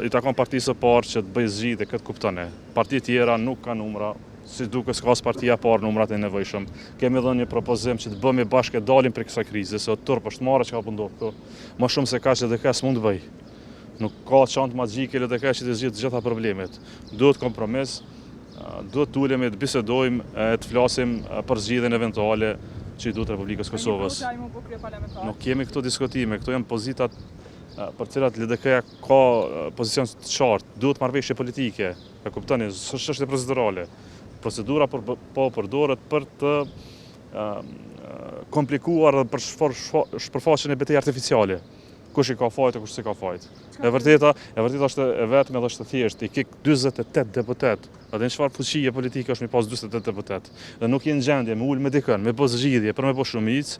i takon partisë së parë që të bëjë zgjidhje, këtë kuptoni. Partitë tjera nuk kanë numra, si duket s'ka partia parë numrat e nevojshëm. Kemi dhënë një propozim që të bëhemi bashkë dalim prej kësaj krize, se o turp është marrë çka po ndodh këtu. Më shumë se kaq edhe kaq s'mund të bëj. Nuk ka çantë magjike edhe kaq që të zgjidh të gjitha problemet. Duhet kompromis, duhet të ulemi të bisedojmë, të flasim për zgjidhjen eventuale që i duhet Republikës Kosovës. Nuk kemi këto diskutime, këto janë pozitat për cilat LDK-ja ka pozicion të qartë, duhet marrëveshje politike, e kuptoni, s'është procedurale. Procedura po përdoret për të komplikuar dhe për shpërfaqjen e betejë artificiale. Kush i ka fajt e kush s'e ka fajt. E vërteta është e vetme dhe është e thjeshtë, i kik 48 deputet. A dhe në çfarë fuqie politike është me pas 48 deputet. Dhe nuk je në gjendje me ul me dikën, me bë zgjidhje për me bë shumicë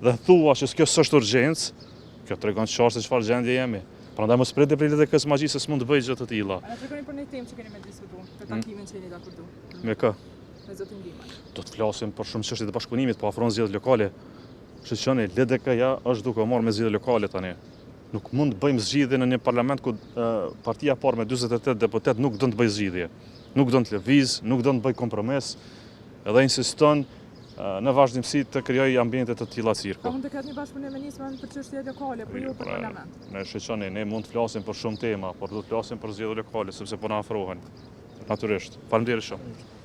dhe thua që kjo s'është urgjencë, kjo tregon qartë se çfarë gjendje jemi. Prandaj mos prit deri LDK-s magji se s'mund të bëj gjë të tilla. A tregoni për një temë që keni me diskutuar, për takimin që jeni dakordu. Me kë? Me zotin Dima. Do të flasim për shumë çështje të bashkëpunimit, po afron zgjedhjet lokale. Shqiptoni, LDK-ja është duke u marrë me zgjedhje lokale tani. Nuk mund të bëjmë zgjidhje në një parlament ku partia parë me 48 deputet nuk do të bëjë zgjidhje. Nuk do të lëviz, nuk do të bëjë kompromis, edhe insiston në vazhdimsi të krijojë ambiente të tilla cirku. A mund të ketë një bashkëpunim me nismën për çështje lokale, por jo për parlament? Ne shqiptoni, ne mund të flasim për shumë tema, por do të flasim për zgjedhje lokale sepse po na afrohen. Natyrisht. Faleminderit shumë.